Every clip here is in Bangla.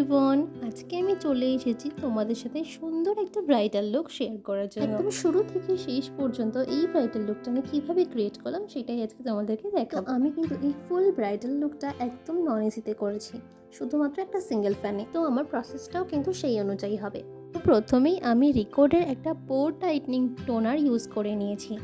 এভরিওয়ান, আজকে আমি চলে এসেছি তোমাদের সাথে সুন্দর একটা ব্রাইডাল লুক শেয়ার করার জন্য। একদম শুরু থেকে শেষ পর্যন্ত এই ব্রাইডাল লুকটা আমি কিভাবে ক্রিয়েট করলাম সেটাই আজকে তোমাদেরকে দেখাবো। আমি কিন্তু এই ফুল ব্রাইডাল লুকটা একদম নন এসিতে করেছি, শুধুমাত্র একটা সিঙ্গেল ফ্যানে। তো আমার প্রসেসটাও কিন্তু সেই অনুযায়ী হবে। তো প্রথমেই আমি রিকোডের একটা পোর টাইটনিং টোনার ইউজ করে নিয়েছি।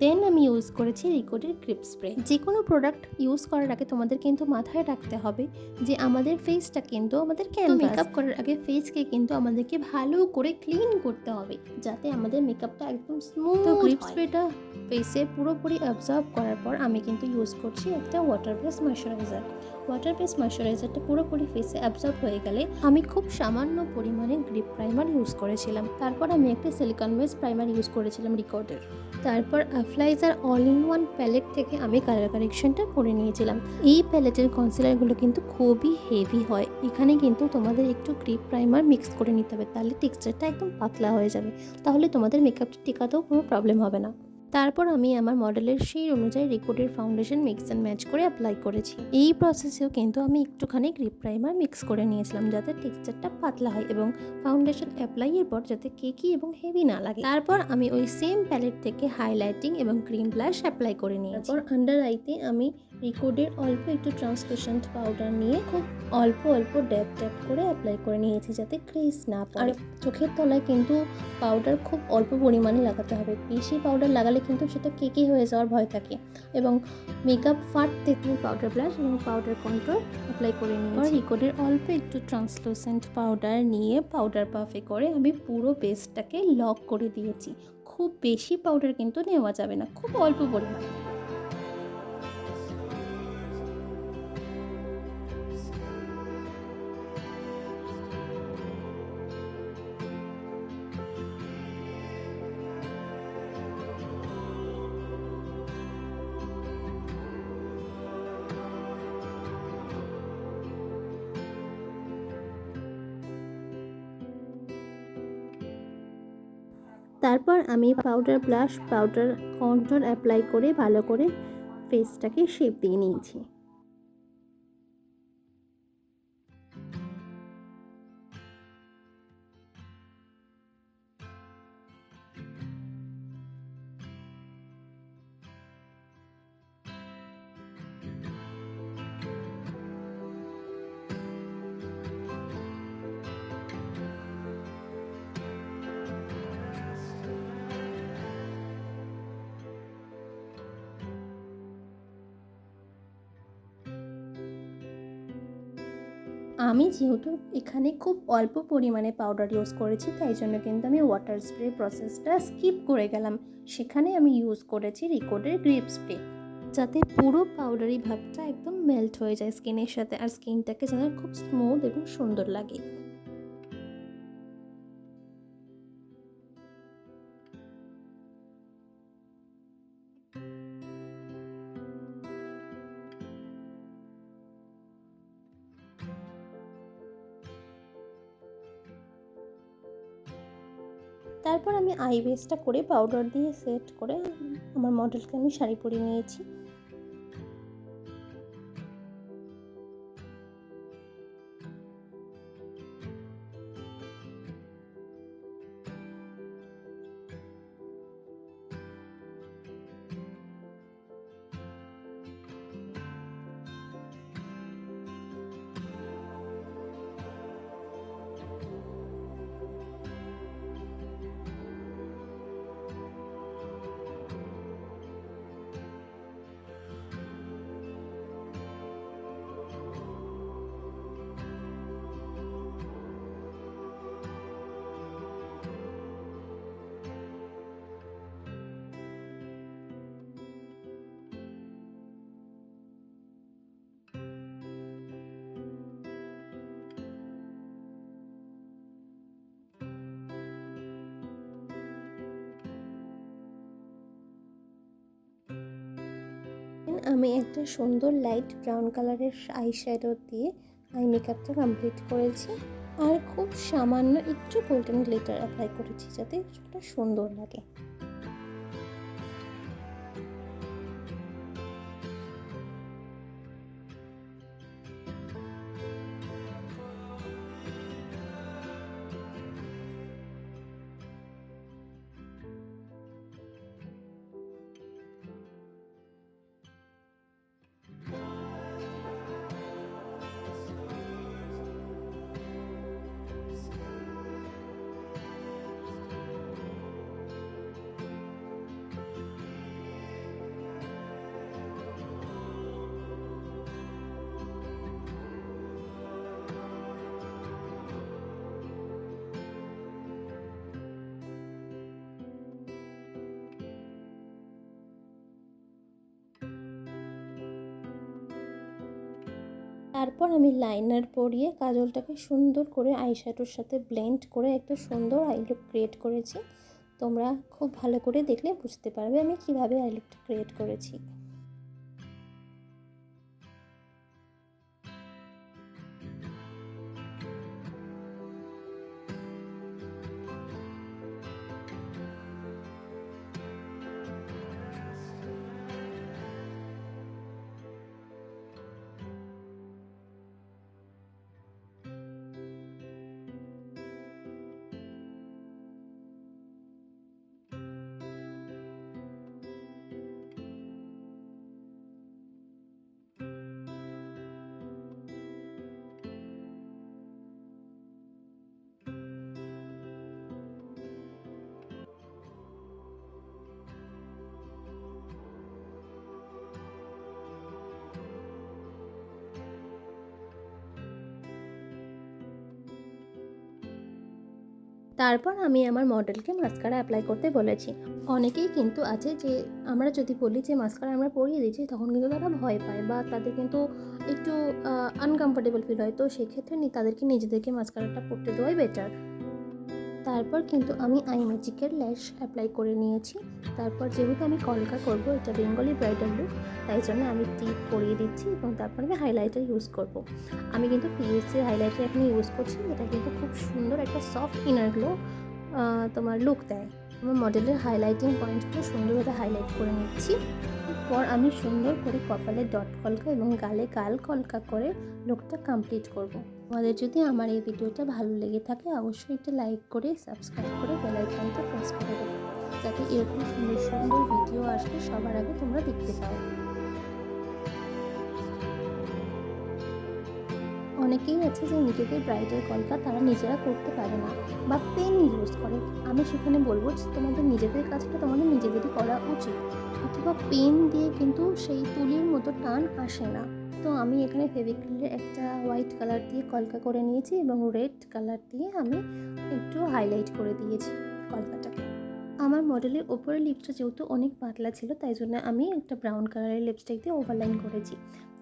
দেন আমি ইউজ করেছি রিকোডের গ্রিপ স্প্রে। যে কোনো প্রোডাক্ট ইউজ করার আগে তোমাদের কিন্তু মাথায় রাখতে হবে যে আমাদের ফেসটা কিন্তু আমাদের মেকআপ করার আগে ফেসকে কিন্তু আমাদেরকে ভালো করে ক্লিন করতে হবে, যাতে আমাদের মেকআপটা একদম স্মুথ। তো গ্রিপ স্প্রেটা ফেসে পুরোপুরি অ্যাবজর্ব করার পর আমি কিন্তু ইউজ করছি একটা water base moisturizer. Water base ময়শ্চারাইজারটা পুরোপুরি ফেসে অ্যাবজর্ব হয়ে গেলে আমি খুব সামান্য পরিমাণে গ্রিপ প্রাইমার ইউজ করেছিলাম। তারপর আমি একটা সিলিকন বেস প্রাইমার ইউজ করেছিলাম রিকোডের। তারপর অ্যাপ্লাইজার অল ইন ওয়ান প্যালেট থেকে আমি কালার কারেকশনটা করে নিয়েছিলাম। এই প্যালেটের কনসিলারগুলো কিন্তু খুবই হেভি হয়। এখানে কিন্তু তোমাদের একটু গ্রিপ প্রাইমার মিক্স করে নিতে হবে, তাহলে টেক্সচারটা একদম পাতলা হয়ে যাবে। তাহলে তোমাদের মেকআপটা টেকাতেও কোনো প্রবলেম হবে না। তারপর আমি আমার মডেলের সেই অনুযায়ী রিকোডের ফাউন্ডেশন মিক্স অ্যান্ড ম্যাচ করে অ্যাপ্লাই করেছি। এই প্রসেসেও কিন্তু আমি একটুখানি গ্রিপ প্রাইমার মিক্স করে নিয়েছিলাম, যাতে টেক্সচারটা পাতলা হয় এবং ফাউন্ডেশন অ্যাপ্লাইয়ের পর যাতে কেকি এবং হেভি না লাগে। তারপর আমি ওই সেম প্যালেট থেকে হাইলাইটিং এবং ক্রিম ব্লাশ অ্যাপ্লাই করে নিয়েছি। তারপর আন্ডার আইতে আমি রিকোডের অল্প একটু ট্রান্সলুসেন্ট পাউডার নিয়ে খুব অল্প অল্প ড্যাব ড্যাব করে অ্যাপ্লাই করে নিয়েছি, যাতে ক্রিজ না পড়ে। আর চোখের তলায় কিন্তু পাউডার খুব অল্প পরিমাণে লাগাতে হবে, বেশি পাউডার লাগালে কিন্তু সেটা কেকে হয়ে যাওয়ার ভয় থাকে এবং মেকআপ ফাটতে। পাউডার ব্লাশ এবং পাউডার কন্ট্রোল অ্যাপ্লাই করে নিয়েছি। রিকোডের অল্প একটু ট্রান্সলুসেন্ট পাউডার নিয়ে পাউডার পাফে করে আমি পুরো বেসটাকে লক করে দিয়েছি। খুব বেশি পাউডার কিন্তু নেওয়া যাবে না, খুব অল্প পরিমাণে। তারপর আমি powder blush powder control apply করে ভালো করে ফেসটাকে শেপ দিয়ে নিয়েছি। আমি যেহেতু এখানে খুব অল্প পরিমাণে পাউডার ইউজ করেছি, তাই জন্য কিন্তু আমি ওয়াটার স্প্রে প্রসেসটা স্কিপ করে গেলাম। সেখানে আমি ইউজ করেছি রিকোডের গ্রিপ স্প্রে, যাতে পুরো পাউডারি ভাবটা একদম মেল্ট হয়ে যায় স্কিনের সাথে, আর স্কিনটাকে যেন খুব স্মুথ এবং সুন্দর লাগে। তারপর আমি আই বেসটা করে পাউডার দিয়ে সেট করে আমার মডেলকে আমি শাড়ি পরিয়ে নিয়েছি। আমি একটা সুন্দর লাইট ব্রাউন কালারের আই শ্যাডো দিয়ে আই মেকআপটা কমপ্লিট করেছি, আর খুব সামান্য একটু গোল্ডেন গ্লিটার অ্যাপ্লাই করেছি, যাতে কিছুটা সুন্দর লাগে। তারপর আমি লাইনার পরিয়ে কাজলটাকে সুন্দর করে আইশ্যাডোর সাথে ব্লেন্ড করে একটা সুন্দর আই লুক ক্রিয়েট করেছি। তোমরা খুব ভালো করে দেখলে বুঝতে পারবে আমি কিভাবে আই লুকটা ক্রিয়েট করেছি। তারপর আমি আমার মডেলকে মাস্কারা অ্যাপ্লাই করতে বলেছি। অনেকেই কিন্তু আছে যে আমরা যদি বলি যে মাস্কারা আমরা পরিয়ে দিচ্ছি, তখন কিন্তু তারা ভয় পায় বা তাদের কিন্তু একটু আনকমফোর্টেবল ফিল হয়। তো সেক্ষেত্রে তাদেরকে নিজেদেরকে মাস্কারাটা পরতে দেওয়াই বেটার। তারপর কিন্তু আমি আই ম্যাজিকের ল্যাশ অ্যাপ্লাই করে নিয়েছি। তারপর যেহেতু আমি কলকা করব, এটা বেঙ্গলি ব্রাইডাল লুক, তাই জন্য আমি টিপ পরিয়ে দিচ্ছি এবং তারপর আমি হাইলাইটার ইউজ করব। আমি কিন্তু পিএসসি হাইলাইটার এখন ইউজ করছি। এটা কিন্তু খুব সুন্দর একটা সফট ইনার গ্লো তোমার লুক দেয়। আমার মডেলের হাইলাইটিং পয়েন্টগুলো সুন্দরভাবে হাইলাইট করে নিচ্ছি। এরপর আমি সুন্দর করে কপালে ডট কলকা এবং গালে গাল কলকা করে লুকটা কমপ্লিট করব। তোমাদের যদি আমার এই ভিডিওটা ভালো লেগে থাকে অবশ্যই একটা লাইক করে সাবস্ক্রাইব করে বেল আইকনটা প্রেস করে দেবে, যাতে এরকম সুন্দর সুন্দর ভিডিও আসলে সবার আগে তোমরা দেখতে পাও। অনেকেই আছে যে নিজেদের ব্রাইডাল কলকা তারা নিজেরা করতে পারে না বা পেন ইউজ করে। আমি সেখানে বলবো যে তোমাদের নিজেদের কাজটা তোমাদের নিজেদেরই করা উচিত, অথবা পেন দিয়ে কিন্তু সেই তুলির মতো টান আসে না। তো আমি এখানে ফেভিক্রিলের একটা হোয়াইট কালার দিয়ে কলকা করে নিয়েছি এবং রেড কালার দিয়ে আমি একটু হাইলাইট করে দিয়েছি কলকাটাকে। আমার মডেলের ওপরের লিপসটা যেহেতু অনেক পাতলা ছিল, তাই জন্য আমি একটা ব্রাউন কালারের লিপস্টিক দিয়ে ওভারলাইন করেছি।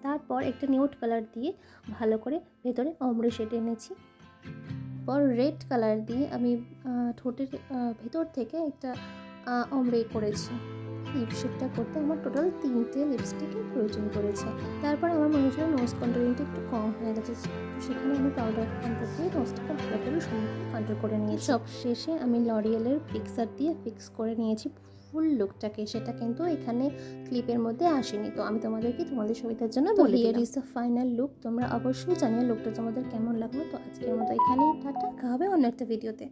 তারপর একটা নিউড কালার দিয়ে ভালো করে ভেতরে অমরে শেড এনেছি। পর রেড কালার দিয়ে আমি ঠোঁটের ভেতর থেকে একটা অমরে করেছি। লিপস্টিকটা করতে আমার টোটাল 3টে লিপস্টিকের প্রয়োজন পড়েছে। তারপর আমার মনে হচ্ছিল নোজ কন্ট্রোলিংটা একটু কম হয়ে গেছে, তো সেখানে আমি পাউডার কন্ট্রোল দিয়ে নোজটাকে ভালো করে সুন্দর কন্ট্রোল করে নিয়েছি। সব শেষে আমি লরিয়েলের ফিক্সার দিয়ে ফিক্স করে নিয়েছি ফুল লুকটাকে। সেটা কিন্তু এখানে ক্লিপের মধ্যে আসেনি, তো আমি তোমাদের সুবিধার জন্য বলি। Here is the final look. তোমরা অবশ্যই জানিও লুকটা তোমাদের কেমন লাগলো। তো আজকের মতো এখানেই টাটা, দেখা হবে অন্য একটা ভিডিওতে।